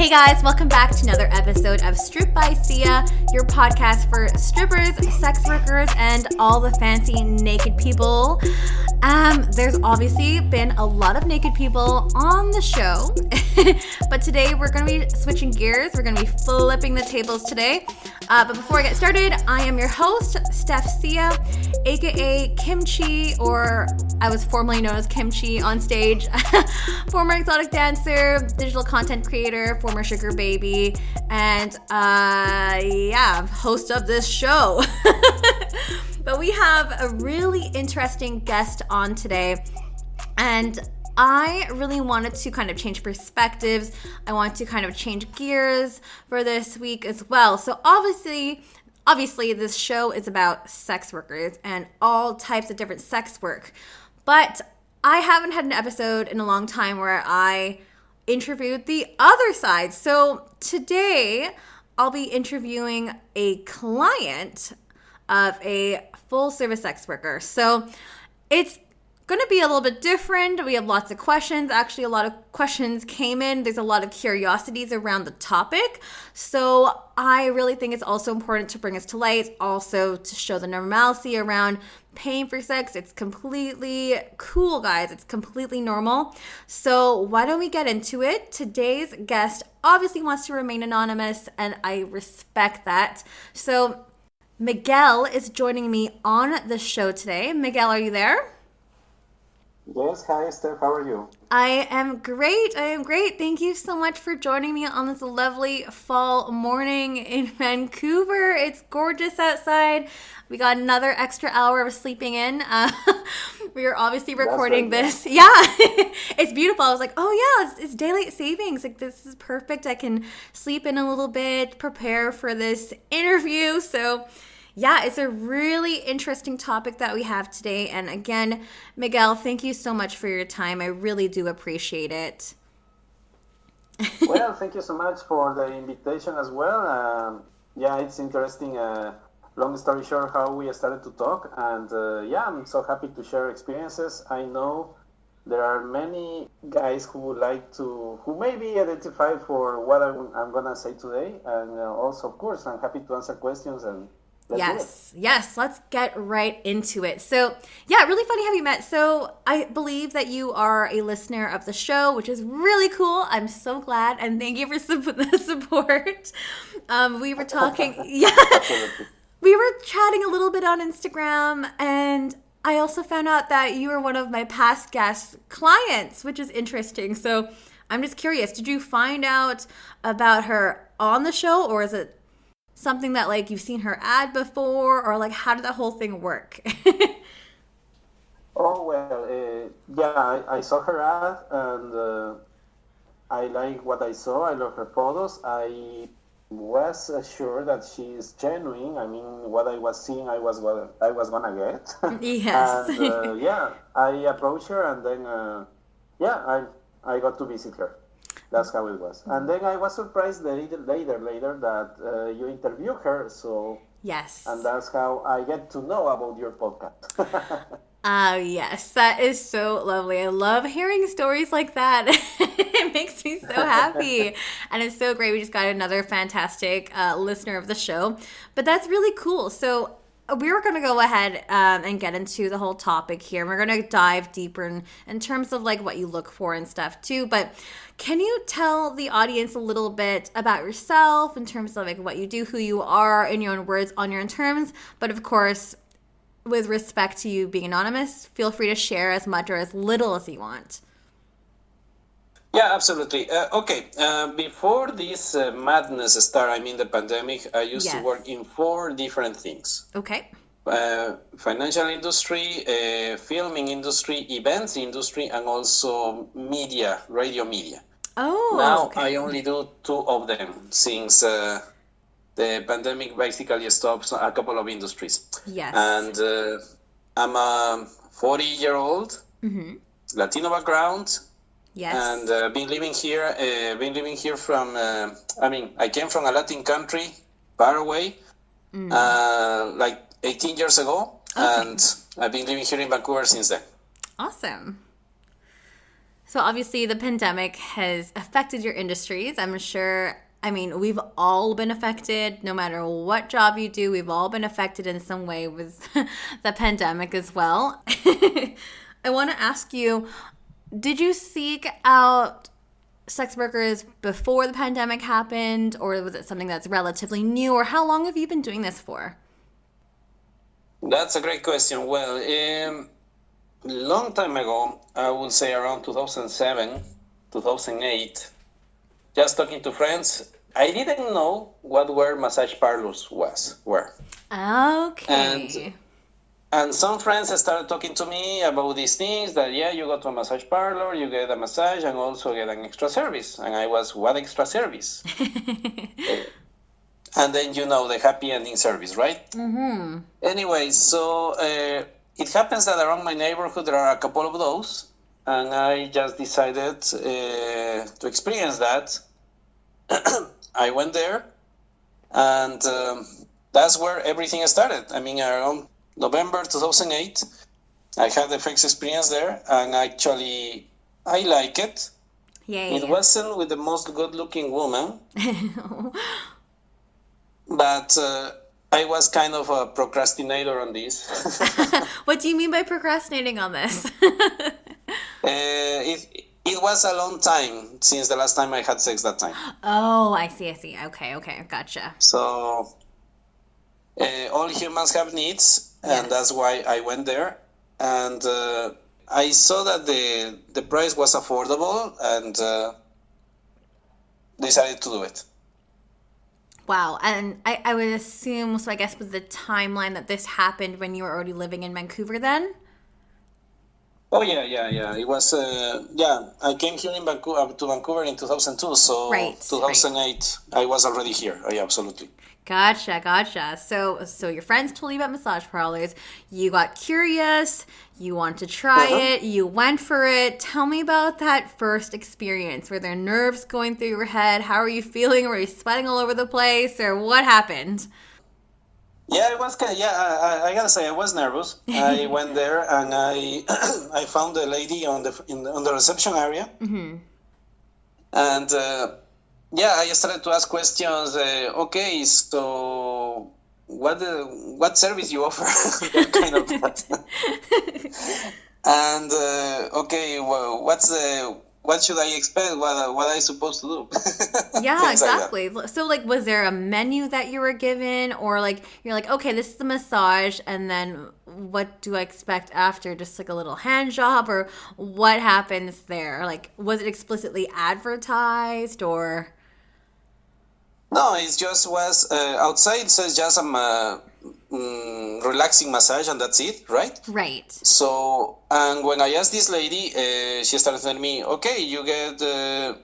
Hey guys, welcome back to another episode of Strip by Sia, your podcast for strippers, sex workers, and all the fancy naked people. There's obviously been a lot of naked people on the show, but today we're going to be switching gears. We're going to be flipping the tables today. But before I get started, I am your host, Steph Sia, aka Kimchi, or I was formerly known as Kimchi on stage, former exotic dancer, digital content creator, former sugar baby, and host of this show. But we have a really interesting guest on today, and I really wanted to kind of change perspectives. I want to kind of change gears for this week as well. So obviously this show is about sex workers and all types of different sex work. But I haven't had an episode in a long time where I interviewed the other side. So today I'll be interviewing a client of a full service sex worker. So it's going to be a little bit different. We have lots of questions. Actually, a lot of questions came in. There's a lot of curiosities around the topic. So I really think it's also important to bring us to light, also to show the normalcy around paying for sex. It's completely cool, guys. It's completely normal. So why don't we get into it? Today's guest obviously wants to remain anonymous, and I respect that. So Miguel is joining me on the show today. Miguel, are you there? Yes, hi Steph, how are you? I am great. Thank you so much for joining me on this lovely fall morning in Vancouver. It's gorgeous outside. We got another extra hour of sleeping in. We are obviously recording this. Yeah, it's beautiful. I was like, oh yeah, it's daylight savings. Like, this is perfect. I can sleep in a little bit, prepare for this interview. So yeah, it's a really interesting topic that we have today. And again, Miguel, thank you so much for your time. I really do appreciate it. Well, thank you so much for the invitation as well. It's interesting. Long story short, how we started to talk. And I'm so happy to share experiences. I know there are many guys who maybe identify for what I'm going to say today. And also, of course, I'm happy to answer questions and Yes, let's get right into it. So, yeah, really funny how we met. So, I believe that you are a listener of the show, which is really cool. I'm so glad, and thank you for the support. We were talking, we were chatting a little bit on Instagram, and I also found out that you were one of my past guest clients, which is interesting. So, I'm just curious, did you find out about her on the show, or is it something that, like, you've seen her ad before, or like, how did that whole thing work? I saw her ad, and I like what I saw. I love her photos. I was sure that she's genuine. I mean, what I was seeing, I was gonna get. Yes. And I approached her, and then I got to visit her. That's how it was. And then I was surprised later that you interviewed her. So yes. And that's how I get to know about your podcast. Yes, that is so lovely. I love hearing stories like that. It makes me so happy. And it's so great. We just got another fantastic listener of the show. But that's really cool. So we were going to go ahead and get into the whole topic here. We're going to dive deeper in terms of like what you look for and stuff too. But can you tell the audience a little bit about yourself in terms of like what you do, who you are, in your own words, on your own terms? But of course, with respect to you being anonymous, feel free to share as much or as little as you want. Yeah, absolutely. Before this madness started, the pandemic, I used to work in 4 different things. Okay. Financial industry, filming industry, events industry, and also media, radio media. Oh, now okay. I only do 2 of them since the pandemic basically stops a couple of industries. Yes. And I'm a 40-year-old, Latino background. Yes. And been living here from, I came from a Latin country, Paraguay, like 18 years ago. Okay. And I've been living here in Vancouver since then. Awesome. So obviously the pandemic has affected your industries. I'm sure, I mean, we've all been affected. No matter what job you do, we've all been affected in some way with the pandemic as well. I want to ask you, did you seek out sex workers before the pandemic happened, or was it something that's relatively new, or how long have you been doing this for? That's a great question. Well, long time ago, I would say around 2007, 2008, just talking to friends, I didn't know what were massage parlours were. Okay. And some friends started talking to me about these things that, yeah, you go to a massage parlor, you get a massage and also get an extra service. And I was, what extra service? And then, the happy ending service, right? Mm-hmm. Anyway, so it happens that around my neighborhood there are a couple of those. And I just decided to experience that. I went there and that's where everything started. I mean, around November 2008, I had the first experience there, and actually, I like it. Yay. It wasn't with the most good-looking woman, but I was kind of a procrastinator on this. What do you mean by procrastinating on this? It was a long time since the last time I had sex that time. Oh, I see. Okay, gotcha. So, all humans have needs. And that's why I went there. And I saw that the price was affordable and decided to do it. Wow. And I would assume, so I guess with the timeline that this happened when you were already living in Vancouver then? Oh, yeah. It was, I came here to Vancouver in 2002. So 2008, I was already here. Oh, yeah, absolutely. Gotcha. So your friends told you about massage parlors. You got curious. You want to try it. You went for it. Tell me about that first experience. Were there nerves going through your head? How are you feeling? Were you sweating all over the place, or what happened? Yeah, it was kind of, I gotta say, I was nervous. I went there and I found a lady on the reception area, and. I started to ask questions. Okay, so what service you offer? That kind of that. And what should I expect? What I supposed to do? Yeah, exactly. So, was there a menu that you were given, or you're like, okay, this is the massage, and then what do I expect after? Just a little hand job, or what happens there? Was it explicitly advertised, or? No, it just was outside. It says just some relaxing massage, and that's it, right? Right. So, and when I asked this lady, she started telling me, okay, you get a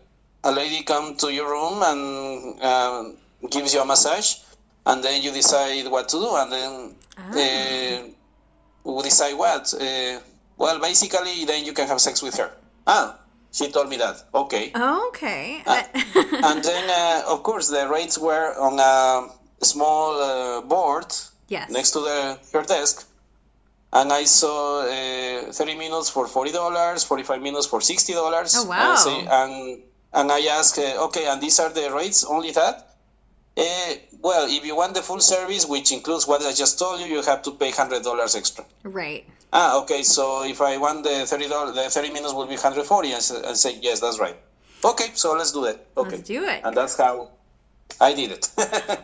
lady come to your room and gives you a massage, and then you decide what to do, and then we decide what. Well, basically, then you can have sex with her. She told me that. Okay. Okay. And then, of course, the rates were on a small board next to her desk. And I saw 30 minutes for $40, 45 minutes for $60. Oh, wow. And I asked, okay, and these are the rates, only that? Well, if you want the full service, which includes what I just told you, you have to pay $100 extra. Right. Okay, so if I want the $30, the 30 minutes will be $140. I say, yes, that's right. Okay, so let's do it. Okay. Let's do it. And that's how I did it.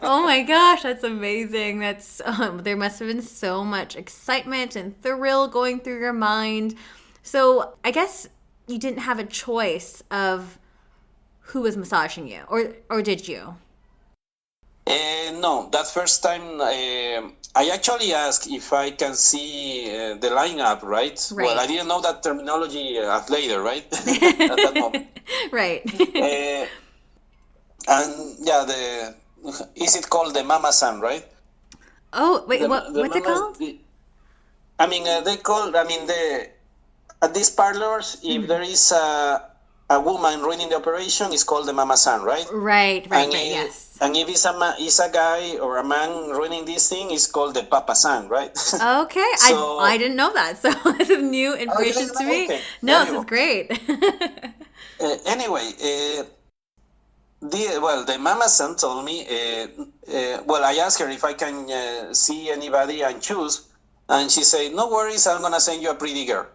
Oh my gosh, that's amazing. That's there must have been so much excitement and thrill going through your mind. So I guess you didn't have a choice of who was massaging you, or did you? No, that first time I actually asked if I can see the lineup, right? Well, I didn't know that terminology later, right? At that moment. Right. And yeah, is it called the Mama San, right? Oh, wait, what's it called? They call, at these parlors, if there is a woman running the operation is called the mama san, right? Right, yes. And if it's a guy or a man running this thing, it's called the papa san, right? Okay, So, I didn't know that, so this is new you information didn't to know? me. Okay. No, There this you is go. great. Anyway, the mama san told me, I asked her if I can see anybody and choose, and she said, no worries, I'm gonna send you a pretty girl.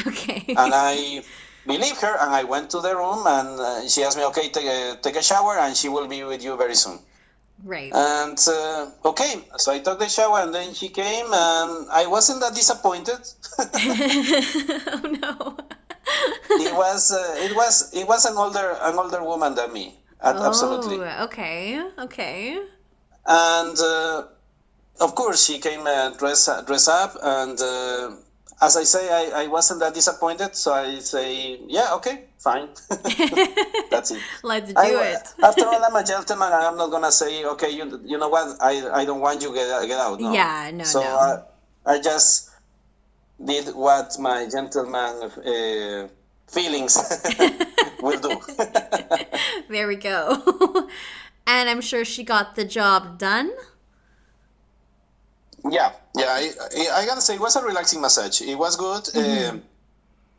Okay. And I believed her, and I went to the room, and she asked me, okay, take a shower, and she will be with you very soon. Right. And okay, so I took the shower, and then she came, and I wasn't that disappointed. Oh no. It was an older woman than me. Absolutely. Oh, okay. And of course, she came dress up, and as I say, I wasn't that disappointed. So I say, yeah, okay, fine. That's it. Let's do it. After all, I'm a gentleman, and I'm not gonna say, okay, you know what, I don't want you get out. No. Yeah, no, So no. I just did what my gentleman feelings will do. There we go. And I'm sure she got the job done. Yeah. I gotta say, it was a relaxing massage. It was good.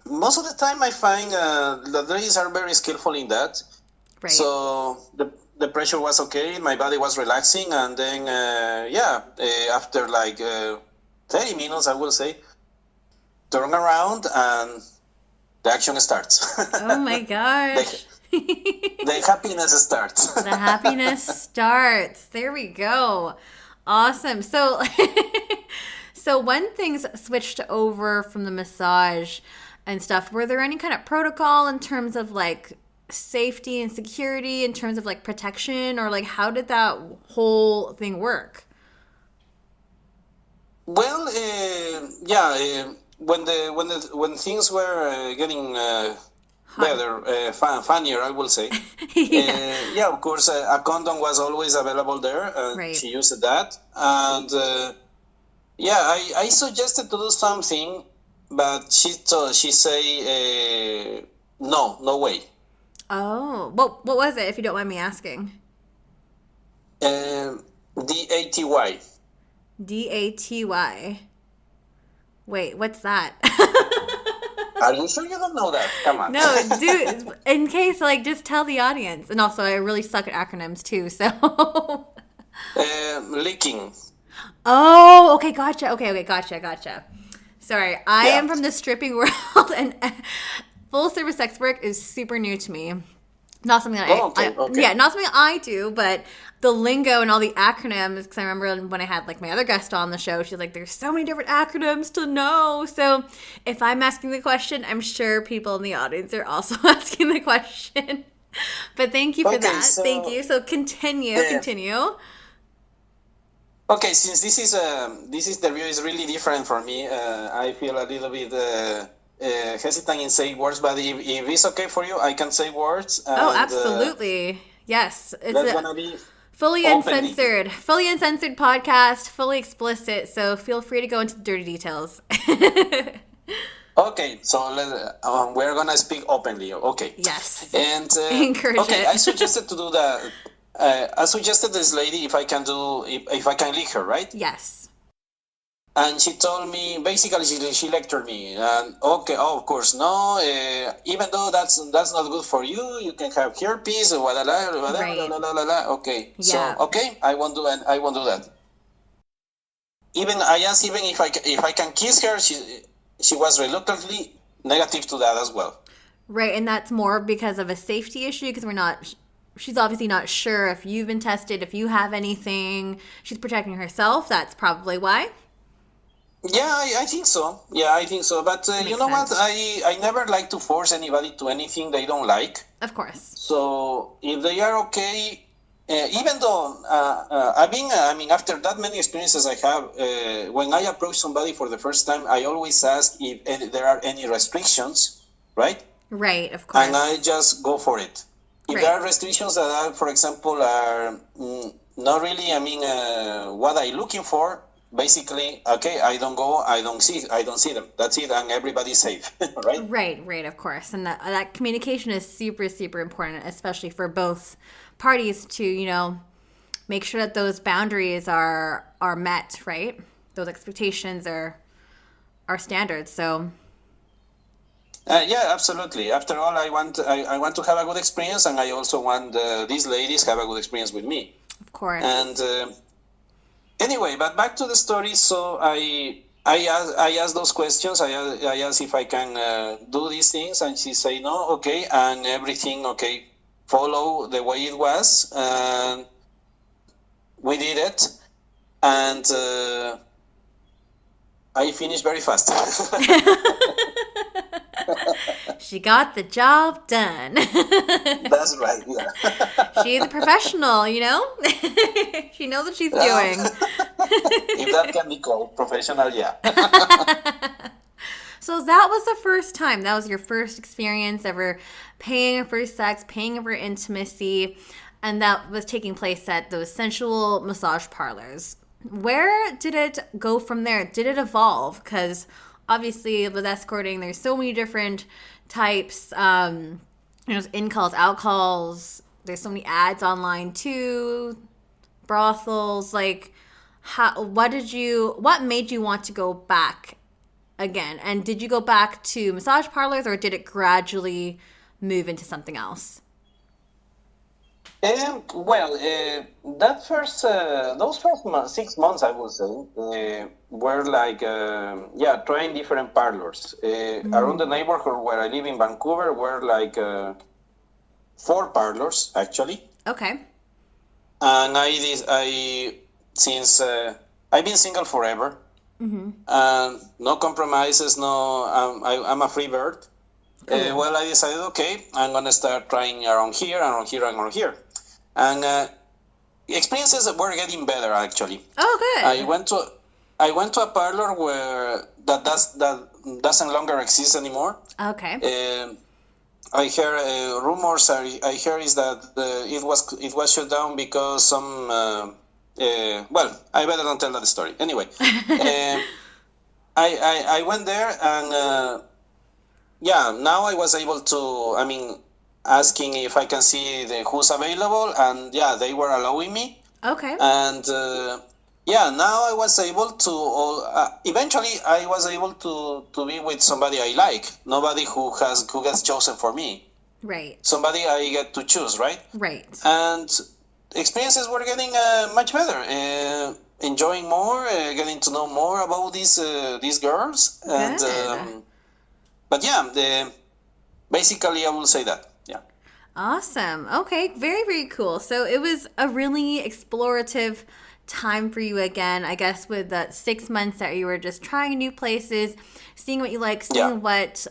Most of the time, I find the ladies are very skillful in that. Right. So the pressure was okay. My body was relaxing, and then after like 30 minutes, I will say, turn around and the action starts. Oh my gosh. The happiness starts. The happiness starts. There we go. Awesome. So when things switched over from the massage and stuff, were there any kind of protocol in terms of like safety and security, in terms of like protection, or like how did that whole thing work? Well, when things were getting better, funnier, I will say. Yeah. Of course, a condom was always available there. Right. She used that, and I suggested to do something, but she say no way. Oh, what was it, if you don't mind me asking? DATY. DATY. Wait, what's that? Are you sure you don't know that? Come on. No, dude, in case, like, just tell the audience. And also, I really suck at acronyms, too, so. Leaking. Oh, okay, gotcha. Okay, gotcha. Sorry, I am from the stripping world, and full service sex work is super new to me. Not something that okay. not something I do, but the lingo and all the acronyms, because I remember when I had like my other guest on the show, she's like, there's so many different acronyms to know. So if I'm asking the question, I'm sure people in the audience are also asking the question. But thank you for that. So, thank you. So continue. Okay, since this the review is really different for me, I feel a little bit hesitant in saying words, but if it's okay for you, I can say words. And, absolutely. Yes. It's gonna be fully openly. uncensored podcast, fully explicit, so feel free to go into the dirty details. Okay, so we're gonna speak openly. Okay. Yes. And encourage it. I suggested to do that. I suggested this lady if I can lick her, right? Yes. And she told me, basically, she lectured me. And okay, of course, no. Even though that's not good for you, you can have herpes, Right. Okay, Yeah. so okay, I won't do that. I asked even if I can kiss her. She was reluctantly negative to that as well. Right, and that's more because of a safety issue, because she's obviously not sure if you've been tested, if you have anything. She's protecting herself. That's probably why. Yeah, I think so. But you know sense. what? I never like to force anybody to anything they don't like. Of course. So if they are okay, even though after that many experiences I have, when I approach somebody for the first time, I always ask if there are any restrictions, right? Right, of course. And I just go for it. If there are restrictions that are, for example, are not really, what I'm looking for, basically, okay, I don't go, I don't see them. That's it, and everybody's safe, right? Right, of course. And that communication is super, super important, especially for both parties to, make sure that those boundaries are met, right? Those expectations are standards. So Yeah, absolutely. After all, I want to have a good experience, and I also want these ladies have a good experience with me. of course. And anyway, but back to the story. So I asked those questions. I asked if I can do these things, and she say no, okay, and everything okay, follow the way it was, and we did it, and I finished very fast. She got the job done. That's right. Yeah. She's a professional, She knows what she's doing. If that can be called professional, yeah. So that was the first time. That was your first experience ever paying for sex, paying for intimacy, and that was taking place at those sensual massage parlors. Where did it go from there? Did it evolve? Because obviously with escorting, there's so many different types. There's in-calls, out-calls. There's so many ads online too. Brothels. Like, what made you want to go back again? And did you go back to massage parlors, or did it gradually move into something else? Well, those first 6 months, I would say, were like, trying different parlors. Around the neighborhood where I live in Vancouver were like 4 parlors, actually. Okay. And since I've been single forever, and no compromises, I'm a free bird. Well, I decided, okay, I'm going to start trying around here, around here. And experiences were getting better, actually. Oh, good. I went to a parlor where that doesn't longer exist anymore. Okay. I hear rumors. I hear is that it was shut down because some. Well, I better not tell that story. Anyway, I went there, and now I was able to. Asking if I can see who's available, and they were allowing me. Okay. And now I was able to. Eventually, I was able to be with somebody I like. Nobody who gets chosen for me. Right. Somebody I get to choose, right? Right. And experiences were getting much better. Enjoying more, getting to know more about these girls, and but basically I will say that. Yeah. Awesome. Okay. Very, very cool. So it was a really explorative time for you again, I guess, with the 6 months that you were just trying new places, seeing what you like, seeing what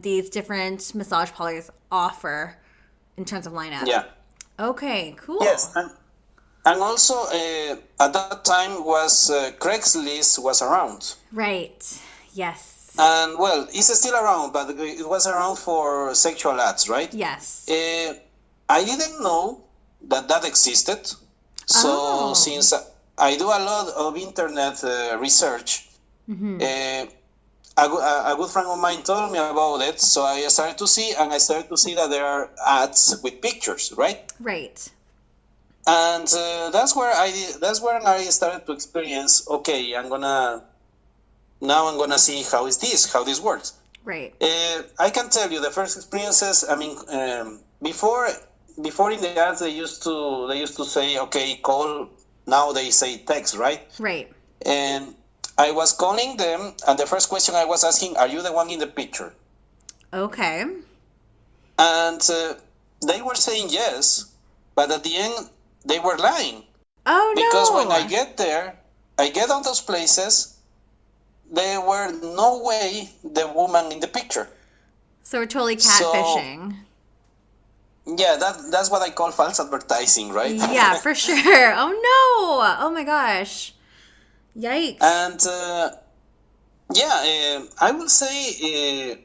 these different massage parlors offer in terms of lineup. Yeah. Okay, cool. Yes. And also, at that time, Craigslist was around. Right. Yes. And, well, it's still around, but it was around for sexual ads, right? Yes. I didn't know that existed. So since I do a lot of internet research, a good friend of mine told me about it. So I started to see that there are ads with pictures, right? Right. And that's where I started to experience. Okay, I'm gonna see how this works. Right. I can tell you the first experiences. Before in the ads they used to say, okay, call. Now they say text, right? Right. And I was calling them, and the first question I was asking, are you the one in the picture? Okay. And they were saying yes, but at the end they were lying. Oh, no. Because when I get there, I get on those places, there were no way the woman in the picture. So we're totally catfishing. Yeah, that's what I call false advertising, right? Yeah, for sure. Oh, no. Oh, my gosh. Yikes. And, I will say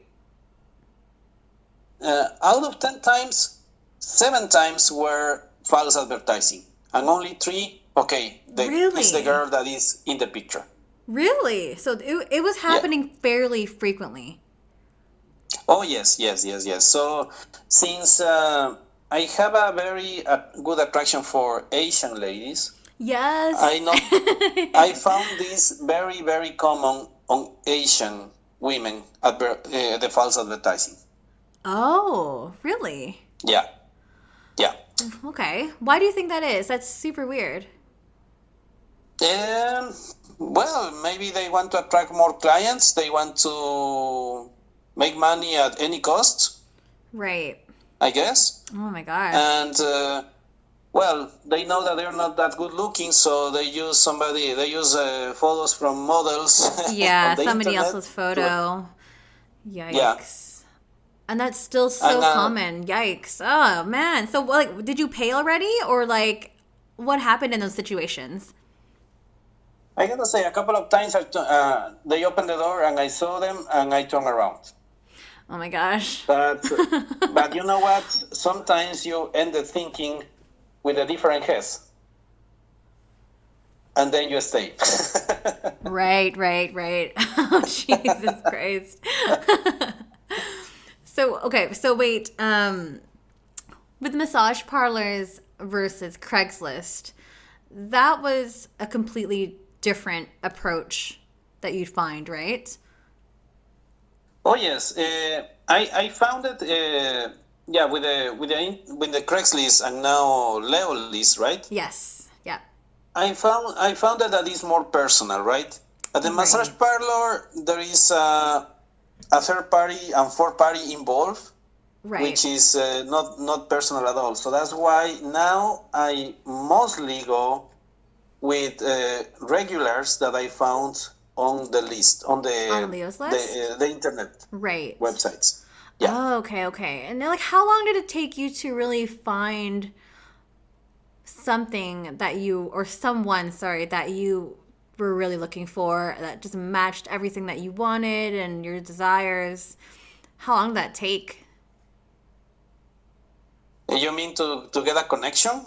out of 10 times, 7 times were false advertising. And only 3 okay, it's the Really? girl that is in the picture. Really? So it was happening fairly frequently. Oh yes, yes, yes, yes. So since I have a very good attraction for Asian ladies, Yes. I found this very very common on Asian women the false advertising. Oh, really? Yeah, yeah. Okay. Why do you think that is? That's super weird. Um, well, maybe they want to attract more clients. They want to make money at any cost, Right. I guess. Oh my gosh. And well, they know that they're not that good looking, so they use photos from models Yeah, on the somebody internet. else's photo. Yikes. Yeah. And that's still so And common. Yikes. Oh man. So like did you pay already or like what happened in those situations? I gotta say, a couple of times they opened the door and I saw them and I turned around. Oh my gosh. But you know what? Sometimes you end up thinking with a different guess, and then you stay. Right. Oh, Jesus Christ. So wait, with massage parlors versus Craigslist, that was a completely different approach that you'd find, right? Oh yes, I found it. Yeah, with the Craigslist and now Leolist, right? Yes. Yeah. I found that is more personal, right? At the massage Right. parlor, there is a third party and fourth party involved, Right. which is not personal at all. So that's why now I mostly go with regulars that I found on the list on On Leo's list? the internet Right. websites. Yeah. Oh, okay. And then, like, how long did it take you to really find something that you, or someone, sorry, that you were really looking for that just matched everything that you wanted and your desires? How long did that take? You mean to get a connection?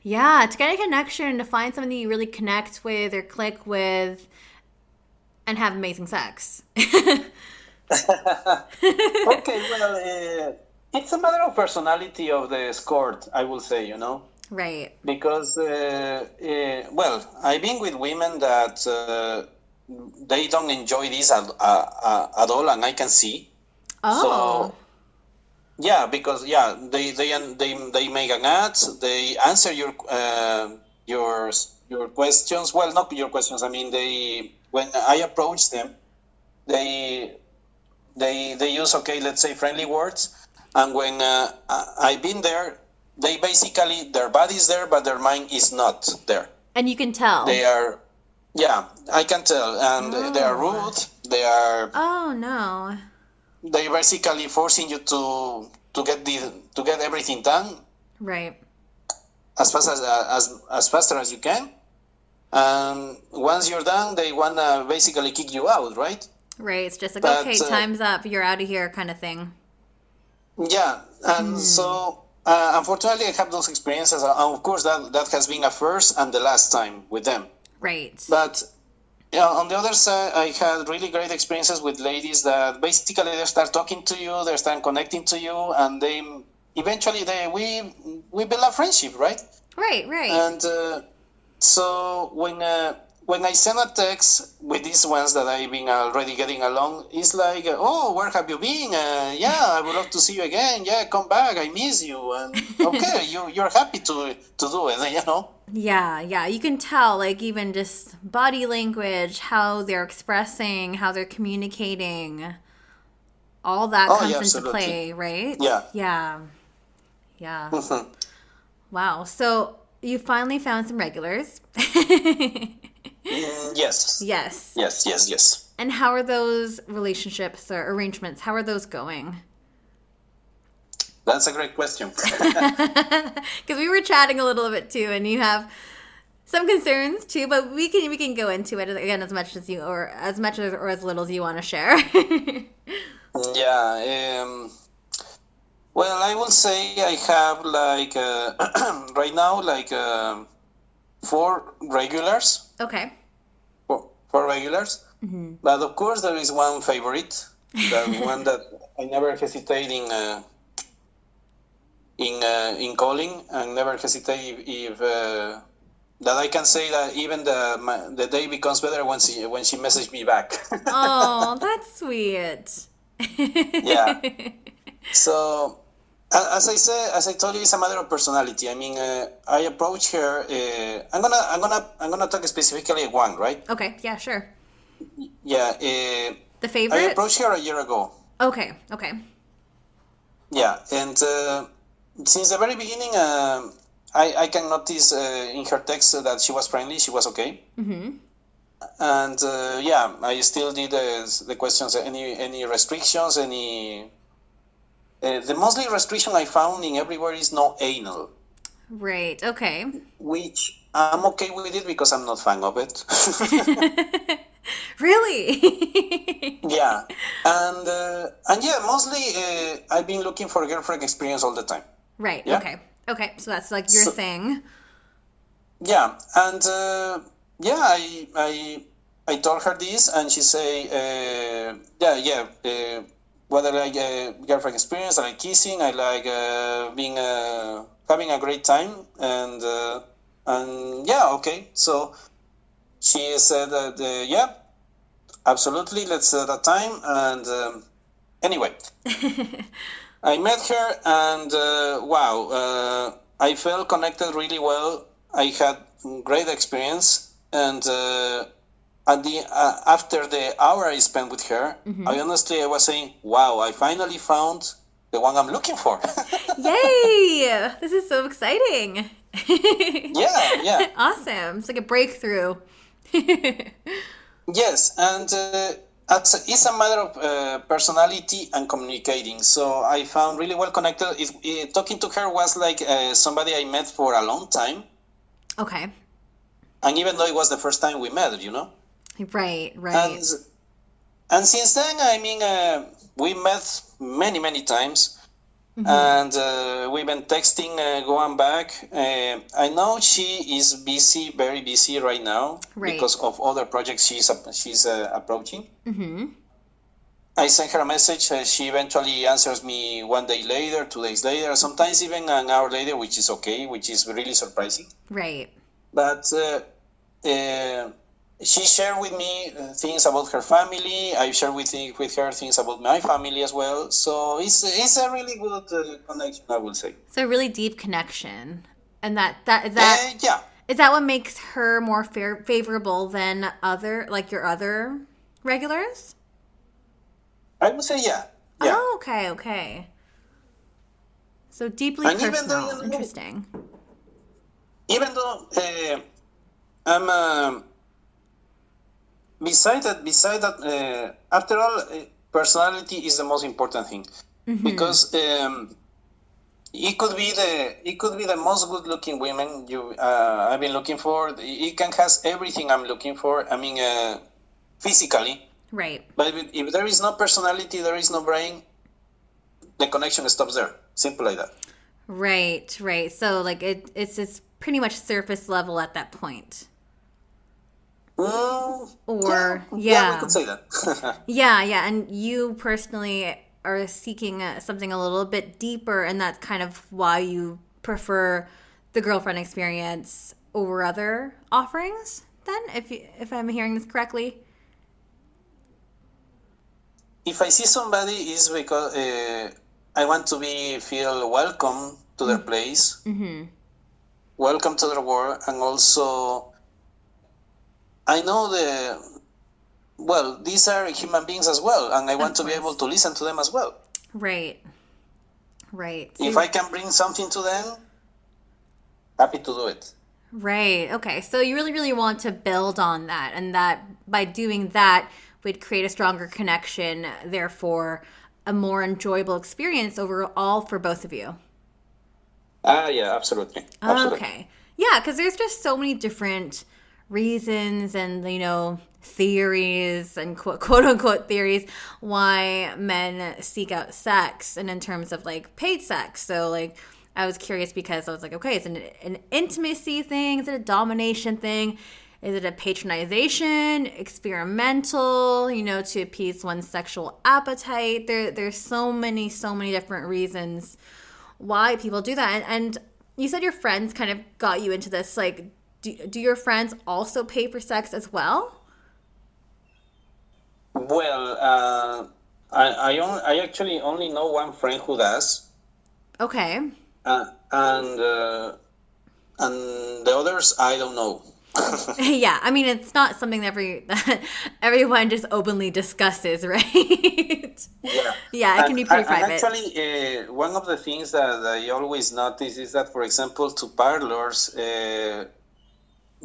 Yeah, to get a connection, to find something you really connect with or click with and have amazing sex. Okay, well, it's a matter of personality of the escort, I will say, Right. because, well, I've been with women that they don't enjoy this at all, and I can see. Oh. So, yeah, because they make an ad, they answer your questions. Well, not your questions. I mean, when I approach them, they use, okay, let's say friendly words, and when I've been there, they basically their body's there, but their mind is not there. And you can tell. They are, yeah, I can tell, and they are rude. They are. Oh no. They basically forcing you to get everything done Right. as faster as you can. And once you're done, they wanna basically kick you out, right? Right. It's just like, But, okay, time's up. You're out of here kind of thing. Yeah, and so unfortunately, I have those experiences. And of course, that has been a first and the last time with them. Right. But on the other side, I had really great experiences with ladies that basically they start talking to you, they start connecting to you, and they eventually we build a friendship, right? Right. And so when I send a text with these ones that I've been already getting along, it's like, oh, where have you been? Yeah, I would love to see you again. Yeah, come back. I miss you. And okay, you're happy to do it, Yeah. You can tell, like, even just body language, how they're expressing, how they're communicating. All that comes into absolutely. play, right? Yeah. Yeah. Wow. So you finally found some regulars. Yes. Yes. And how are those relationships or arrangements? How are those going? That's a great question. Because we were chatting a little bit too, and you have some concerns too, but we can go into it again as much as as little as you want to share. Yeah. Well, I will say I have like right now like four regulars. Okay. Four regulars. Mm-hmm. But of course, there is one favorite, the one that I never hesitate in calling, and never hesitate if that I can say that even the day becomes better when she messaged me back. Oh, that's sweet. Yeah. So, as I told you, it's a matter of personality. I mean, I approach her. I'm gonna talk specifically one, right? Okay. Yeah. Sure. Yeah. The favorite. I approached her a year ago. Okay. Yeah, and since the very beginning, I can notice in her text that she was friendly. She was okay. Mm-hmm. And yeah, I still did the questions. Any restrictions? The mostly restriction I found in everywhere is no anal. Right. Okay. Which I'm okay with it because I'm not fan of it. Really? Yeah, and yeah, mostly I've been looking for a girlfriend experience all the time. Right. Yeah? Okay. So that's like your thing. Yeah, and yeah, I told her this, and she say, whether I like girlfriend experience, I like kissing, I like being having a great time, and yeah, okay. So she said that yeah, absolutely, let's set a time, and anyway, I met her, and wow, I felt connected really well. I had great experience, and after the hour I spent with her, mm-hmm. I was saying, wow, I finally found the one I'm looking for. Yay! This is so exciting. Yeah. Awesome. It's like a breakthrough. Yes, and it's a matter of personality and communicating. So I found really well connected. Talking to her was like somebody I met for a long time. Okay. And even though it was the first time we met, you know? Right. And since then, I mean, we met many times. Mm-hmm. And we've been texting going back. I know she is busy, very busy right now, right, because of other projects she's approaching. Mm-hmm. I sent her a message. She eventually answers me 1 day later, 2 days later, sometimes even an hour later, which is okay, which is really surprising. Right. But she shared with me things about her family. I shared with her things about my family as well. So it's a really good connection, I would say. It's a really deep connection, and that is that. Yeah. Is that what makes her more favorable than your other regulars? I would say yeah. Oh, okay. So deeply and personal, interesting. Even though I'm beside that, after all, personality is the most important thing, mm-hmm. because it could be the most good looking women I've been looking for. It can has everything I'm looking for. I mean, physically. Right. But if there is no personality, there is no brain, the connection stops there. Simple like that. Right. So like it's pretty much surface level at that point. Yeah, we could say that. yeah, and you personally are seeking something a little bit deeper, and that's kind of why you prefer the girlfriend experience over other offerings. Then, if I'm hearing this correctly. If I see somebody, is because I want to feel welcome to their place, mm-hmm. welcome to their world, and also I know these are human beings as well, and I want to be able to listen to them as well. Right. So if I can bring something to them, happy to do it. Right. Okay. So you really want to build on that, and that by doing that would create a stronger connection, therefore a more enjoyable experience overall for both of you. Yeah, absolutely. Okay. Yeah, because there's just so many different reasons and, theories and quote unquote theories why men seek out sex, and in terms of like paid sex. So like I was curious because I was like, okay, is it an intimacy thing? Is it a domination thing? Is it a patronization, experimental, to appease one's sexual appetite? There's so many different reasons why people do that. And you said your friends kind of got you into this. Like, do your friends also pay for sex as well? Well, I actually only know one friend who does. Okay. And the others, I don't know. Yeah, I mean, it's not something that everyone just openly discusses, right? Yeah, it can be pretty private. Actually, one of the things that I always notice is that, for example, to parlors, there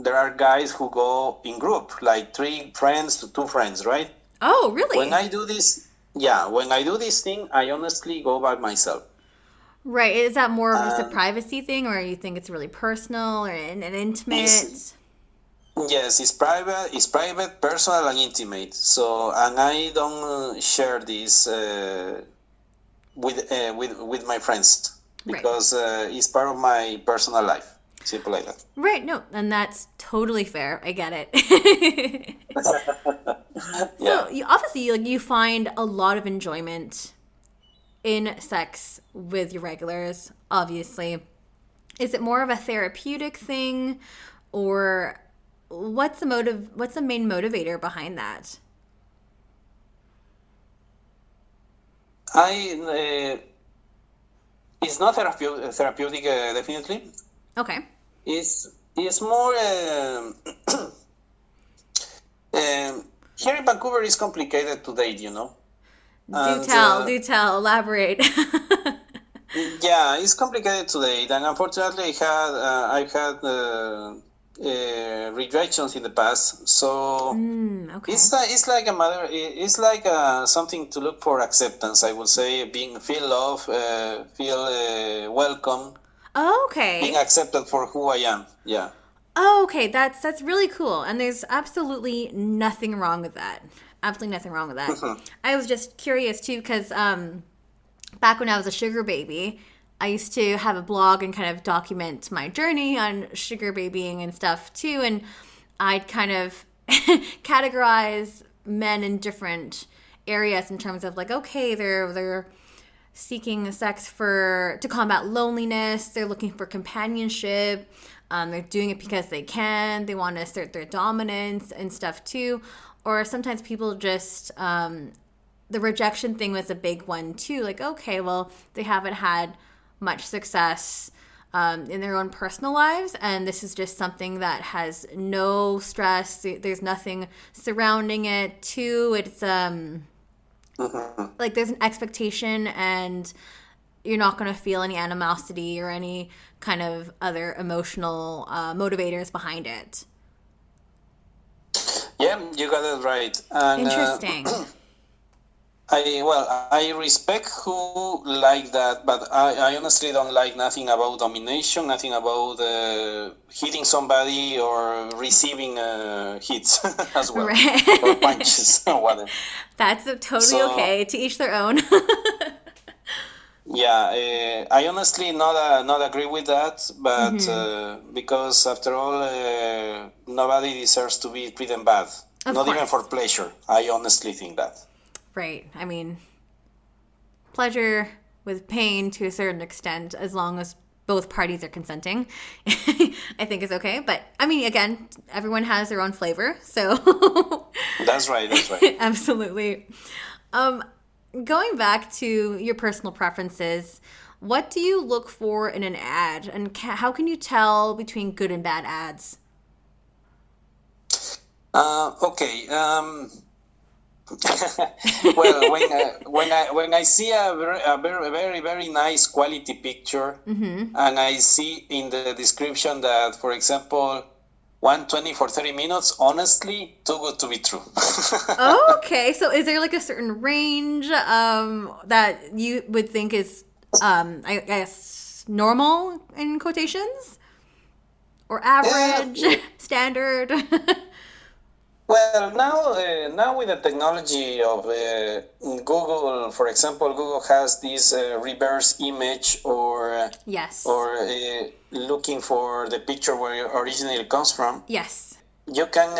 are guys who go in group, like 3 friends to 2 friends, right? Oh, really? When I do this thing, I honestly go by myself. Right. Is that more of just a privacy thing, or you think it's really personal or an intimate? Yes, it's private, personal, and intimate. So, and I don't share this with my friends because it's part of my personal life. Simple like that. Right. No, and that's totally fair. I get it. Yeah. So, obviously, you find a lot of enjoyment in sex with your regulars. Obviously, is it more of a therapeutic thing, or what's the main motivator behind that? It's not therapeutic, definitely. Okay. It's more here in Vancouver is complicated to date, Do tell, elaborate. Yeah, it's complicated to date, and unfortunately, I've had rejections in the past. So okay. it's like a matter. It's like something to look for acceptance. I would say feel love, feel welcome. Oh, okay. Being accepted for who I am. Yeah. Oh, okay. That's really cool, and there's absolutely nothing wrong with that. Absolutely nothing wrong with that. Mm-hmm. I was just curious too, because back when I was a sugar baby, I used to have a blog and kind of document my journey on sugar babying and stuff too, and I'd kind of categorize men in different areas in terms of like, okay, they're seeking sex to combat loneliness, they're looking for companionship, they're doing it because they can, they want to assert their dominance and stuff too. Or sometimes people just, the rejection thing was a big one too. Like, okay, well, they haven't had much success in their own personal lives, and this is just something that has no stress. There's nothing surrounding it too. It's like there's an expectation, and you're not going to feel any animosity or any kind of other emotional motivators behind it. Yeah, you got it right. And, interesting. I respect who like that, but I honestly don't like nothing about domination, nothing about hitting somebody or receiving hits as well, right. Or punches or whatever. That's totally okay. To each their own. Yeah, I honestly not agree with that, but because after all, nobody deserves to be treated bad, not even for pleasure. I honestly think that. Right. I mean, pleasure with pain to a certain extent, as long as both parties are consenting, I think is okay. But I mean, again, everyone has their own flavor, so. That's right. Absolutely. Going back to your personal preferences, what do you look for in an ad, and how can you tell between good and bad ads? Okay. Well, when I see a very very nice quality picture, and I see in the description that, for example, 120 for 30 minutes, honestly, too good to be true. Okay, so is there like a certain range that you would think is, I guess, normal in quotations? Or average, standard? Well, now with the technology of Google, for example, Google has this reverse image Yes. or looking for the picture where it originally comes from. Yes. You can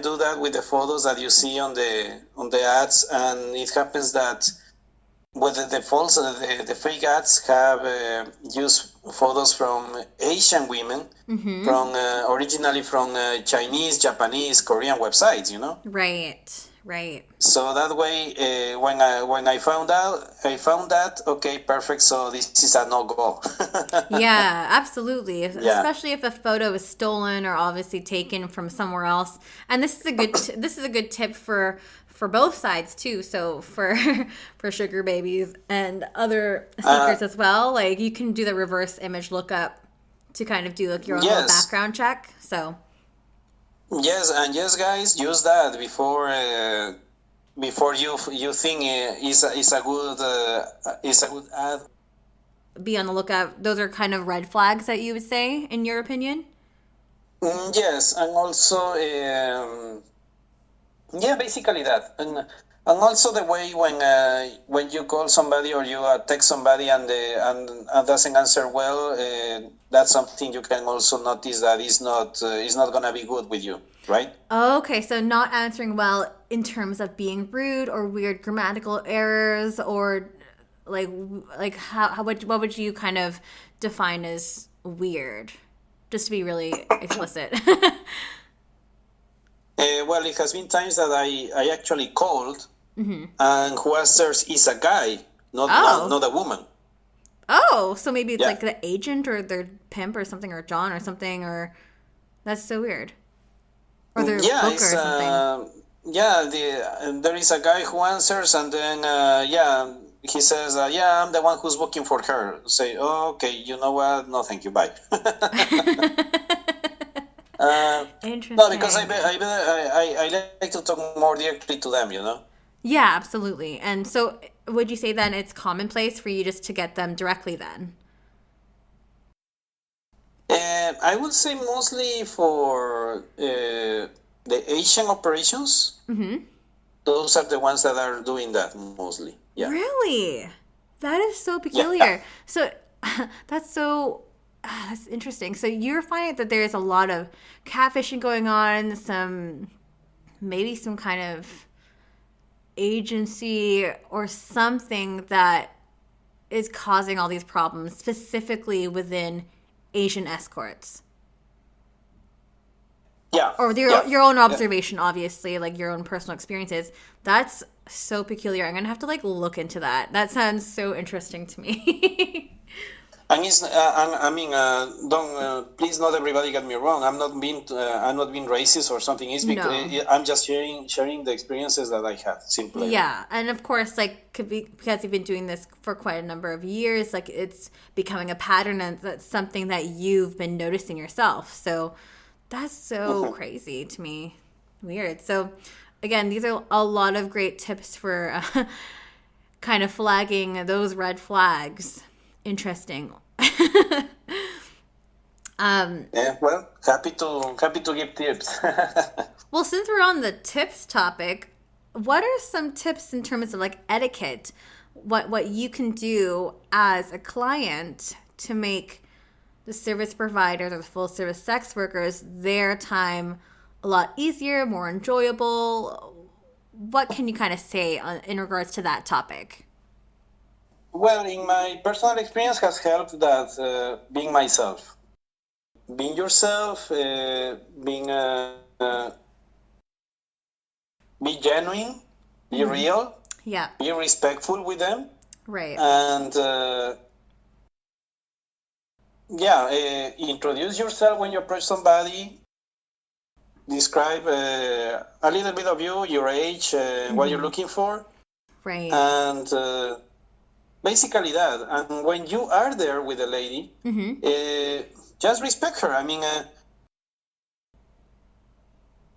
do that with the photos that you see on the ads, and it happens that with the fake ads have used photos from Asian women from originally from Chinese, Japanese, Korean websites, you know. Right. So that way, when I found that, okay, perfect. So this is a no go. Yeah, absolutely. Yeah. Especially if a photo is stolen or obviously taken from somewhere else. And this is a good tip for both sides too. So for for sugar babies and other seekers as well, like you can do the reverse image lookup to kind of do like your own little background check. So yes, and yes, guys, use that before you think is a good ad. be on the lookout. Those are kind of red flags that you would say, in your opinion? Yes, and also, yeah, basically that, and also the way when you call somebody or you text somebody and doesn't answer well, that's something you can also notice that is not gonna be good with you, right? Okay, so not answering well in terms of being rude or weird grammatical errors or like how what would you kind of define as weird? Just to be really explicit. Well, it has been times that I actually called, and who answers is a guy, not a woman. Oh, so maybe it's like the agent or their pimp or something, or John or something, or that's so weird. Or their booker or something. There is a guy who answers, and then he says, I'm the one who's booking for her. Say, oh, okay, you know what? No, thank you, bye. Interesting. No, because I like to talk more directly to them, you know? Yeah, absolutely. And so would you say then it's commonplace for you just to get them directly then? I would say mostly for the Asian operations. Mm-hmm. Those are the ones that are doing that mostly. Yeah. Really? That is so peculiar. Yeah. So that's interesting. So you're finding that there's a lot of catfishing going on, maybe some kind of agency or something that is causing all these problems, specifically within Asian escorts. Yeah. Or your own observation, obviously, like your own personal experiences. That's so peculiar. I'm going to have to look into that. That sounds so interesting to me. And it's, don't please not everybody get me wrong. I'm not being racist or something. It's because I'm just sharing the experiences that I had. Simply. Yeah, and of course, because you've been doing this for quite a number of years, it's becoming a pattern, and that's something that you've been noticing yourself. So that's so crazy to me. Weird. So again, these are a lot of great tips for kind of flagging those red flags. Interesting. Yeah, well, happy to give tips. Well, since we're on the tips topic, what are some tips in terms of etiquette? What you can do as a client to make the service providers or the full service sex workers their time a lot easier, more enjoyable? What can you kind of say in regards to that topic? Well, in my personal experience has helped that being myself. Being yourself, be genuine, be real, be respectful with them. Right. And introduce yourself when you approach somebody. Describe a little bit of you, your age, what you're looking for. Right. And basically that. And when you are there with a lady, just respect her. I mean,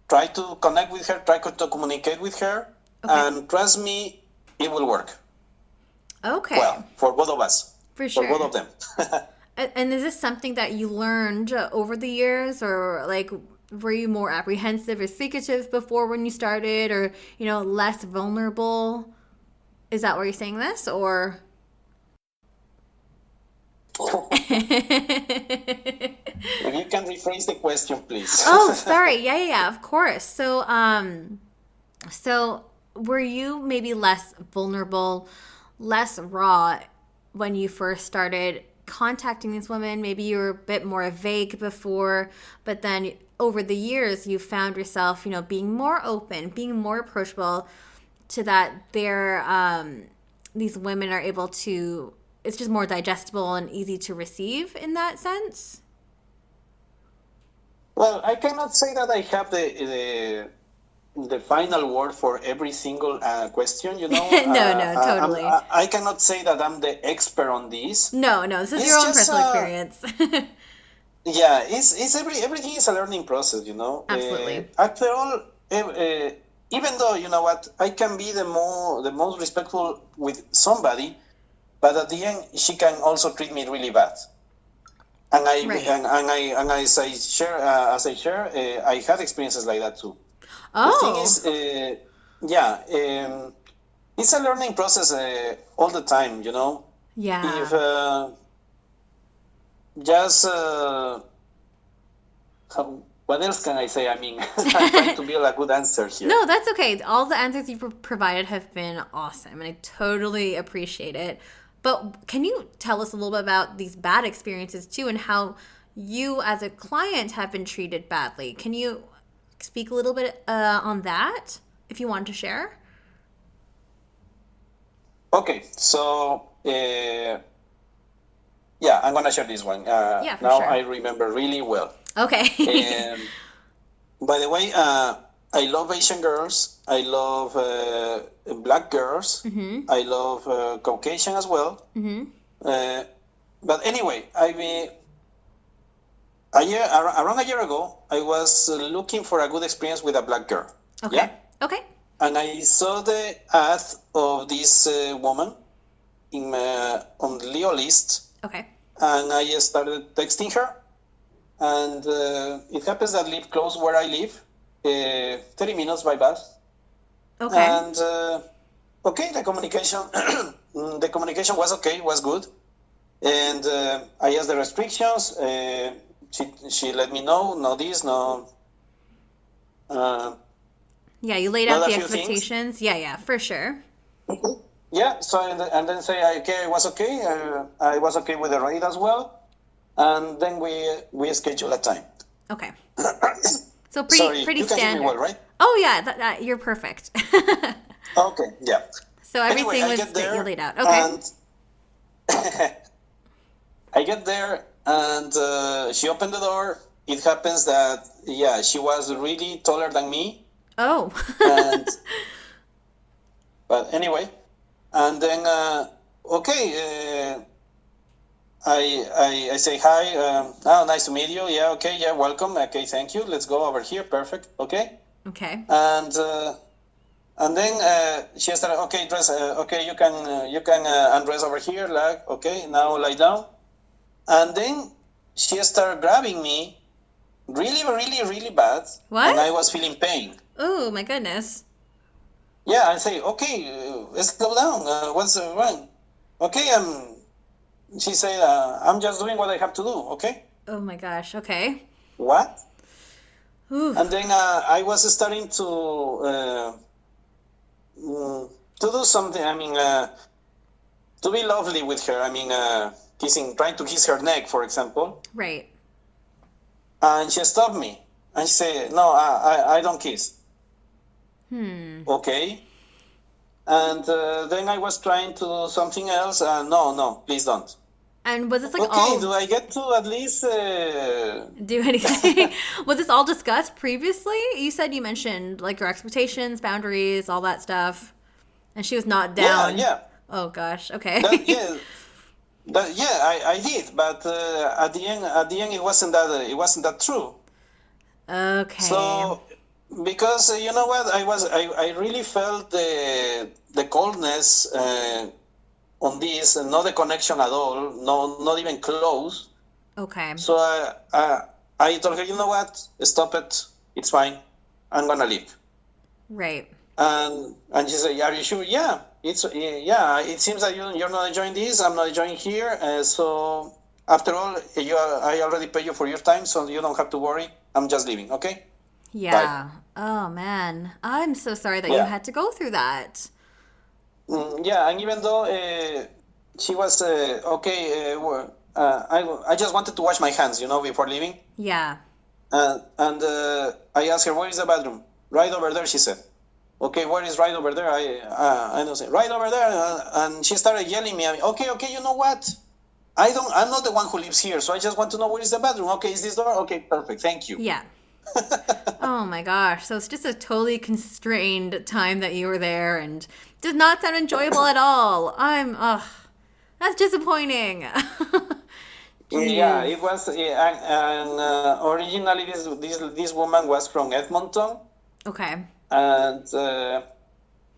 try to connect with her, try to communicate with her, and trust me, it will work. Okay. Well, for both of us. For sure. For both of them. And is this something that you learned over the years, or were you more apprehensive or secretive before when you started, or, you know, less vulnerable? Is that why you're saying this, or? If you can rephrase the question, please. Oh, sorry. Yeah, of course. So, so were you maybe less vulnerable, less raw when you first started contacting these women? Maybe you were a bit more vague before, but then over the years you found yourself, you know, being more open, being more approachable, to that these women are able to, it's just more digestible and easy to receive in that sense? Well, I cannot say that I have the final word for every single question, you know. No, totally. I cannot say that I'm the expert on this. No, this is your own personal experience. Yeah, it's everything is a learning process, you know. Absolutely. After all, even though, you know what, I can be the most respectful with somebody, but at the end she can also treat me really bad. And as I share, I had experiences like that too. Oh. The thing is, it's a learning process all the time, you know. Yeah. If just what else can I say? I mean, I'm trying to build a good answer here. No, that's okay. All the answers you've provided have been awesome, and I totally appreciate it. But can you tell us a little bit about these bad experiences too, and how you as a client have been treated badly? Can you speak a little bit on that, if you want to share? Okay, so yeah, I'm gonna share this one. Yeah, for now sure. I remember really well. Okay. By the way, I love Asian girls. I love black girls. Mm-hmm. I love Caucasian as well. Mm-hmm. But anyway, around a year ago, I was looking for a good experience with a black girl. Okay. Yeah? Okay. And I saw the ad of this woman on the Leo list. Okay. And I started texting her. And it happens that I live close where I live, 30 minutes by bus. Okay. And okay, the communication was okay, was good. And I asked the restrictions. She let me know, no this, no. Yeah, you laid out the expectations. Yeah, for sure. Yeah, so and then say, okay, I was okay with the rate as well. And then we schedule a time. Okay. So Sorry, pretty you can standard. hear me well, right? Oh yeah, you're perfect. Okay, yeah. So everything anyway, was that you laid out. Okay. And I get there and she opened the door. It happens that she was really taller than me. Oh. And but anyway, and then I say hi. Nice to meet you. Yeah, okay, yeah, welcome. Okay, thank you. Let's go over here. Perfect. Okay. Okay. And then she started. Okay, dress. Okay, you can undress over here. Like, okay, now lie down. And then she started grabbing me, really, really, really bad. What? And I was feeling pain. Oh my goodness. Yeah, I say, okay, let's go down. What's wrong? Okay, she said, I'm just doing what I have to do, okay? Oh my gosh, okay. What? Ooh. And then I was starting to do something, I mean, to be lovely with her. I mean, trying to kiss her neck, for example. Right. And she stopped me. And she said, no, I don't kiss. Okay. And then I was trying to do something else. No, please don't. And was this like okay, do I get to at least do anything? Was this all discussed previously? You said you mentioned like your expectations, boundaries, all that stuff, and she was not down. Yeah. Oh gosh. Okay. I did, but at the end, it wasn't that true. Okay. So, because you know what, I really felt the coldness. On this, not a connection at all, no, not even close. Okay. So I told her, you know what? Stop it. It's fine. I'm gonna leave. Right. And she said, are you sure? Yeah. It seems that you're not enjoying this. I'm not enjoying here. So after all, I already paid you for your time, so you don't have to worry. I'm just leaving. Okay. Yeah. Bye. Oh man, I'm so sorry that you Yeah. had to go through that. Yeah, and even though she was okay, I just wanted to wash my hands, before leaving. Yeah. And I asked her, where is the bathroom? Right over there, she said. Okay, where is right over there? I don't say right over there, and she started yelling me. Okay, you know what? I'm not the one who lives here, so I just want to know where is the bathroom. Okay, is this door? Okay, perfect, thank you. Yeah. Oh my gosh. So it's just a totally constrained time that you were there and does not sound enjoyable at all. That's disappointing. Yeah, Jeez. it was. And originally, this woman was from Edmonton, Okay. and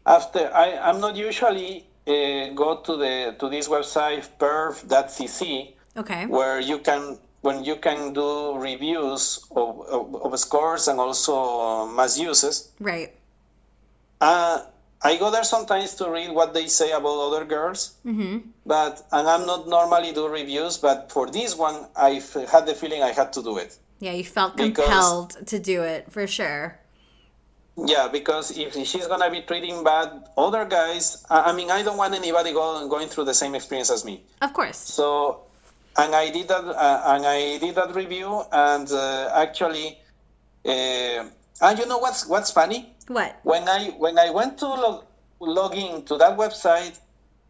after I'm not usually go to this website perf.cc Okay. where you can do reviews of scores and also mass uses. Right. I go there sometimes to read what they say about other girls, Mm-hmm. and I'm not normally do reviews, but for this one, had the feeling I had to do it. Yeah, you felt Because, compelled to do it for sure. yeah, because if she's gonna be treating bad other guys, I mean, I don't want anybody going through the same experience as me. Of course. So, and I did that review, and actually, and you know what's funny? What? When I went to log in to that website,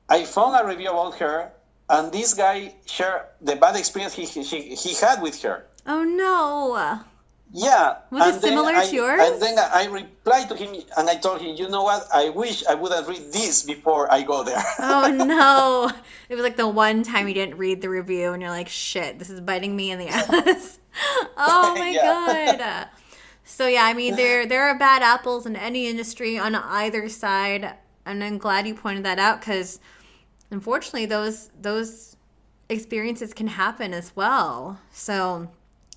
I found a review about her, and this guy shared the bad experience he had with her. Oh no. Yeah. Was it similar to yours? And then I replied to him, and I told him, you know what? I wish I would have read this before I go there. Oh no. It was like the one time you didn't read the review and you're like, shit, this is biting me in the ass. Oh my Yeah. God. So yeah, I mean there are bad apples in any industry on either side, and I'm glad you pointed that out because unfortunately those experiences can happen as well. So,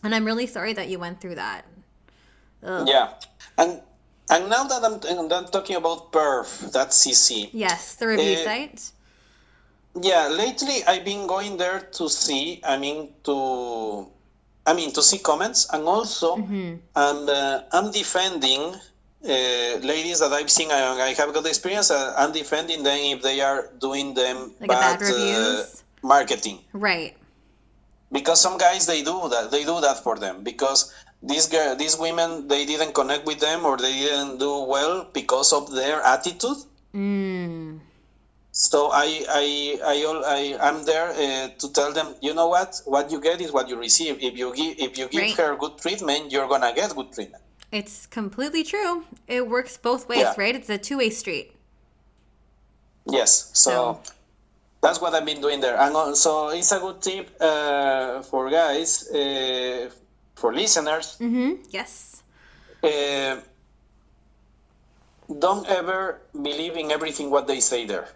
and I'm really sorry that you went through that. Ugh. Yeah. And now that I'm talking about perf, that's CC. Yes, the review site. Yeah, lately I've been going there to see, to see comments, and also I'm defending ladies that I've seen. I have got experience. I'm defending them if they are doing them Like a bad reviews? Marketing. Right. Because some guys they do that for them, because these women, they didn't connect with them, or they didn't do well because of their attitude. So I'm there to tell them, you know what you get is what you receive. If you give Right. her good treatment, you're gonna get good treatment. It's completely true. It works both ways, Yeah. right? It's a two-way street. Yes, so that's what I've been doing there, and so it's a good tip for guys, for listeners. Yes. Don't ever believe in everything what they say there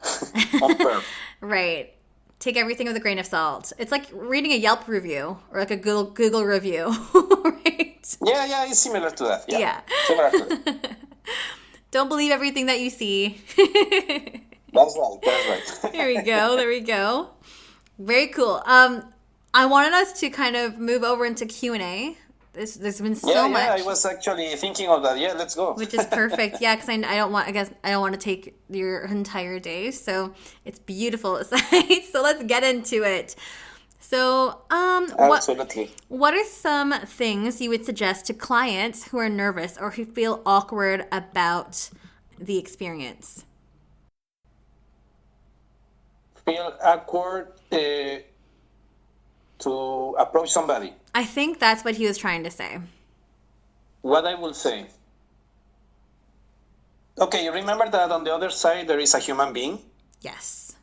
on perf. Right. Take everything with a grain of salt. It's like reading a Yelp review or like a Google review, right? Yeah, it's similar to that. Yeah. Similar to that. Don't believe everything that you see. That's right. There we go. Very cool. I wanted us to kind of move over into Q&A. There's been so much. Yeah, I was actually thinking of that. Yeah, let's go. Which is perfect. Yeah, because I don't want to take your entire day. So it's beautiful site. So let's get into it. So, Absolutely. what are some things you would suggest to clients who are nervous or who feel awkward about the experience? Feel awkward to approach somebody. I think that's what he was trying to say. What I will say. Okay, remember that on the other side there is a human being. Yes.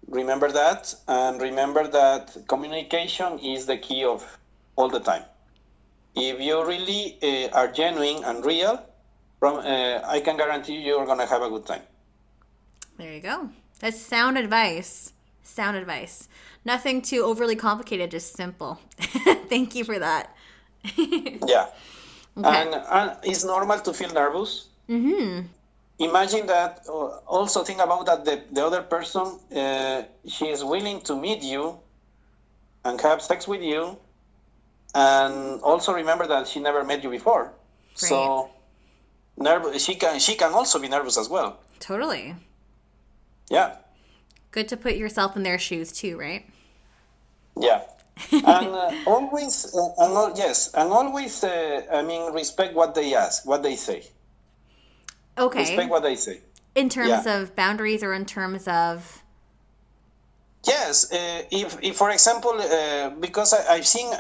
Remember that, and remember that communication is the key of all the time. If you really are genuine and real, I can guarantee you're gonna have a good time. There you go. That's sound advice. Sound advice. Nothing too overly complicated, just simple. Thank you for that. Yeah. Okay. And it's normal to feel nervous. Imagine that, also think about that the other person, she is willing to meet you and have sex with you, and also remember that she never met you before. Right. So she can also be nervous as well. Totally. Yeah. Good to put yourself in their shoes too, right? Yeah. And always, yes, and always, respect what they ask, what they say. Okay. Respect what they say. In terms Yeah. of boundaries or in terms of... Yes, if for example, because I've seen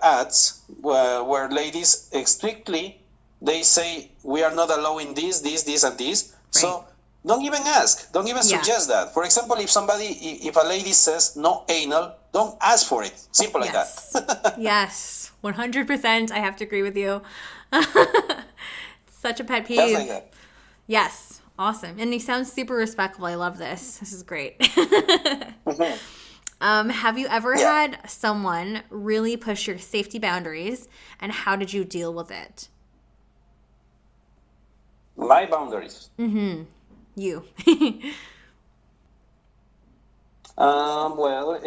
ads where ladies strictly they say we are not allowing this, and this. So don't even ask. Don't even suggest that. For example, if a lady says no anal, don't ask for it. Simple like that. Yes, 100%. I have to agree with you. Such a pet peeve. Just like that. Yes, awesome. And you sound super respectful. I love this. This is great. Have you ever had someone really push your safety boundaries, and how did you deal with it? My boundaries. You. Well,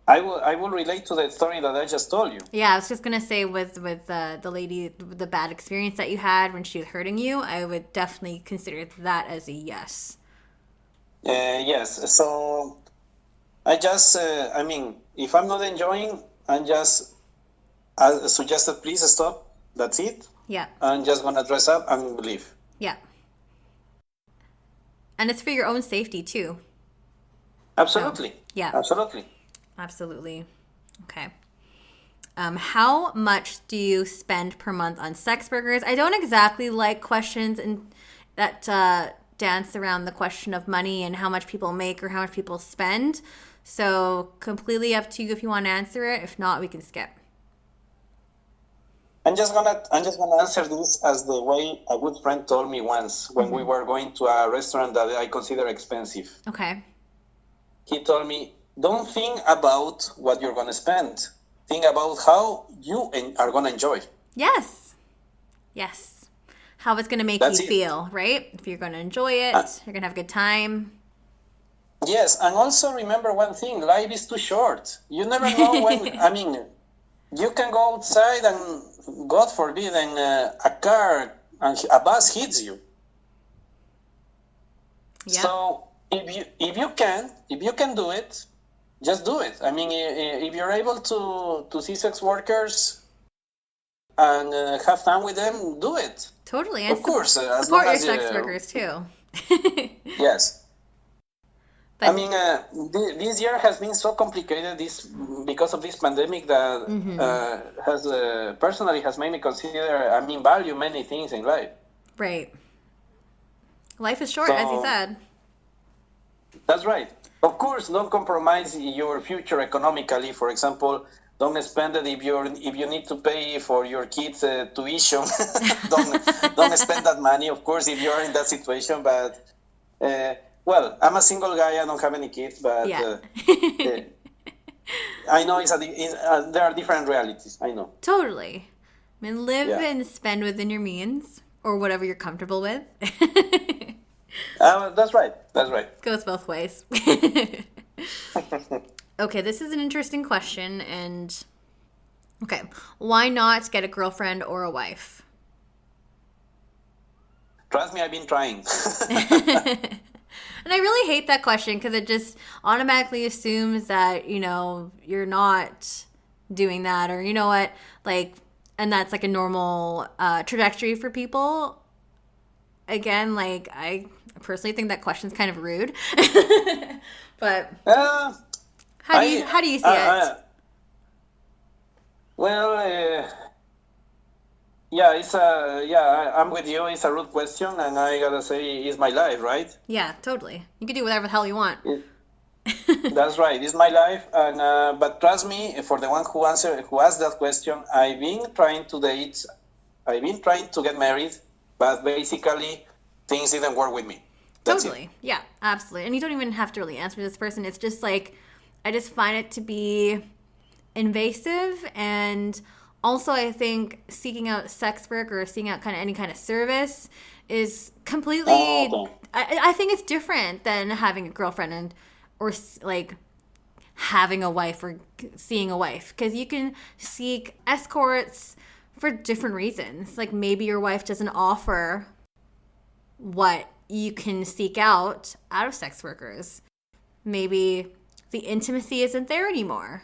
I will relate to the story that I just told you. Yeah, I was just gonna say with the lady, the bad experience that you had when she was hurting you, I would definitely consider that as a yes. Yes. So I just, if I'm not enjoying, I'm just suggested, please stop. That's it. Yeah. I'm just gonna dress up and leave. Yeah. And it's for your own safety too. Absolutely. Yeah. Absolutely. Absolutely. Okay. How much do you spend per month on sex workers? I don't exactly like questions that dance around the question of money and how much people make or how much people spend. So completely up to you if you want to answer it. If not, we can skip. I'm just gonna answer this as the way a good friend told me once when we were going to a restaurant that I consider expensive. Okay. He told me, don't think about what you're gonna spend. Think about how you are gonna enjoy. Yes. Yes. How it's going to make That's you it. feel, right? If you're going to enjoy it, you're going to have a good time. Yes, and also remember one thing: life is too short. You never know when. You can go outside and, God forbid, and a car and a bus hits you. Yeah. So if you can do it, just do it. If you're able to see sex workers and have fun with them, do it. Totally. And Of course, as support long your as sex workers too. Yes. But, this year has been so complicated because of this pandemic that has personally has made me consider, value many things in life. right. Life is short, as you said. That's right. Of course, don't compromise your future economically. For example, don't spend it if you need to pay for your kids' tuition. don't spend that money. Of course, if you're in that situation, but. Well, I'm a single guy. I don't have any kids, but I know there are different realities. I know. Totally. Live and spend within your means or whatever you're comfortable with. That's right. That's right. Goes both ways. Okay, this is an interesting question. And okay, why not get a girlfriend or a wife? Trust me, I've been trying. And I really hate that question because it just automatically assumes that, you're not doing that or, you know what, and that's like a normal trajectory for people. Again, I personally think that question's kind of rude. But how do you see it? I'm with you. It's a rude question, and I gotta say, it's my life, right? Yeah, totally. You can do whatever the hell you want. That's right. It's my life, and but trust me, for the one who asked that question, I've been trying to date, I've been trying to get married, but basically, things didn't work with me. That's Totally. it. Yeah, absolutely. And you don't even have to really answer this person. It's just I just find it to be invasive. And also, I think seeking out sex work or seeking out kind of any kind of service is completely, I think it's different than having a girlfriend or like having a wife or seeing a wife, because you can seek escorts for different reasons. Like maybe your wife doesn't offer what you can seek out of sex workers. Maybe the intimacy isn't there anymore,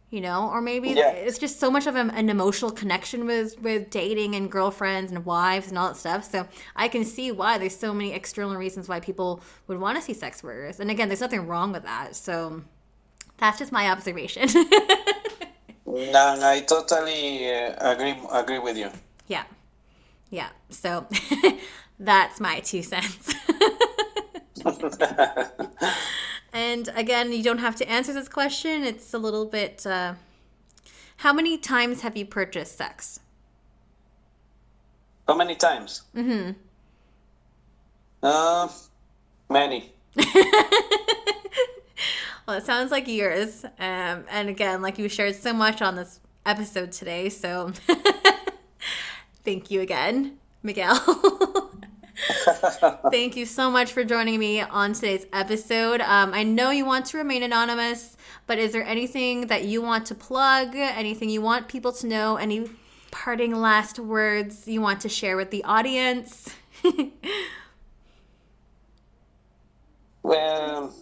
you know, or maybe it's just so much of an emotional connection with dating and girlfriends and wives and all that stuff. So I can see why there's so many external reasons why people would want to see sex workers. And again, there's nothing wrong with that. So that's just my observation. No, I totally agree with you. Yeah. So that's my 2 cents. And again, you don't have to answer this question. It's a little bit, how many times have you purchased sex? How many times? Many. Well, it sounds like yours. And again, like you shared so much on this episode today. So thank you again, Miguel. Thank you so much for joining me on today's episode. I know you want to remain anonymous, but is there anything that you want to plug? Anything you want people to know? Any parting last words you want to share with the audience? Well,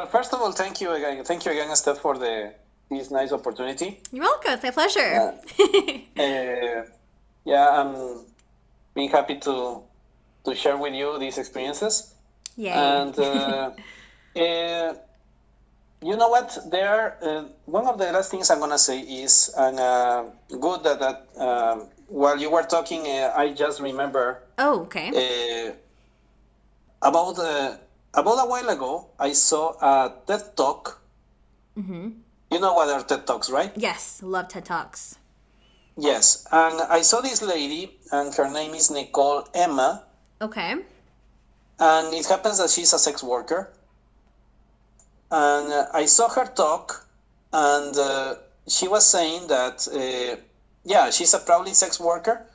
first of all, thank you again, Steph, for this nice opportunity. You're welcome. It's my pleasure. I'm being happy to share with you these experiences. Yay. And you know what? One of the last things I'm gonna say is, and good that while you were talking, I just remember. Oh, okay. About a while ago, I saw a TED Talk. Mm-hmm. You know what are TED Talks, right? Yes, love TED Talks. Yes, and I saw this lady, and her name is Nicole Emma. Okay. And it happens that she's a sex worker. And I saw her talk, and she was saying that, she's a proudly sex worker,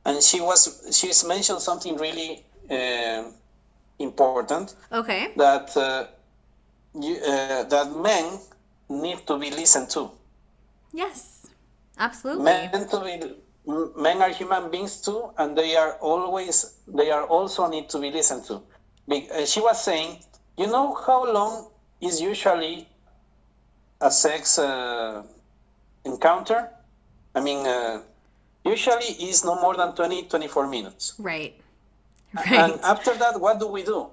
and she's mentioned something really important. Okay. That that men need to be listened to. Yes, absolutely. Men are human beings too, and they are also need to be listened to. She was saying, you know how long is usually a sex encounter? I mean, usually is no more than 24 minutes. Right. And after that, what do?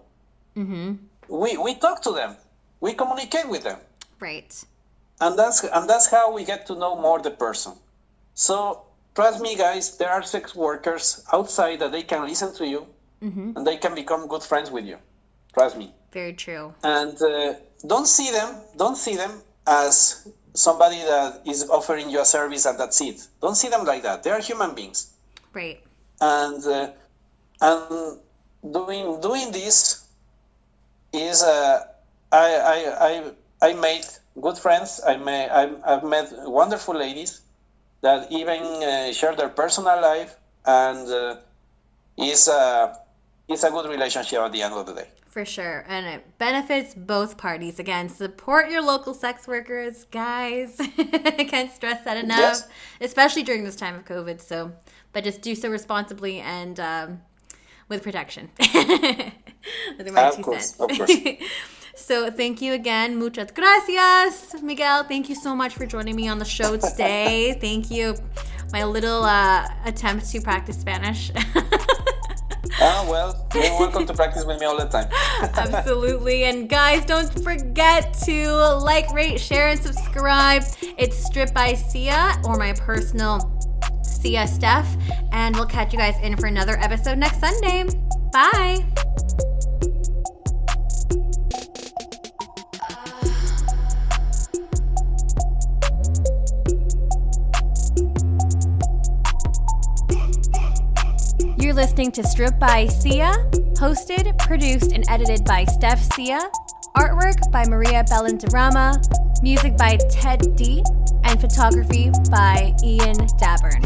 Mm-hmm. We talk to them. We communicate with them. Right. And that's how we get to know more the person. So trust me, guys, there are sex workers outside that they can listen to you, mm-hmm. and they can become good friends with you. Trust me. Very true. And don't see them as somebody that is offering you a service and that's it. Don't see them like that. They are human beings. Right. And doing this is I made good friends. I've met wonderful ladies that even share their personal life, and it's a good relationship at the end of the day. For sure. And it benefits both parties. Again, support your local sex workers, guys. I can't stress that enough, yes. Especially during this time of COVID. But just do so responsibly and with protection. Those are my 2 cents. Of course. So thank you again. Muchas gracias, Miguel. Thank you so much for joining me on the show today. Thank you. My little attempt to practice Spanish. Well, you're welcome to practice with me all the time. Absolutely. And guys, don't forget to like, rate, share, and subscribe. It's Strip by Sia, or my personal Sia Steph. And we'll catch you guys in for another episode next Sunday. Bye. You're listening to Strip by Sia, hosted, produced, and edited by Steph Sia, Artwork by Maria Bellandarama, music by Ted D, and photography by Ian Dabern.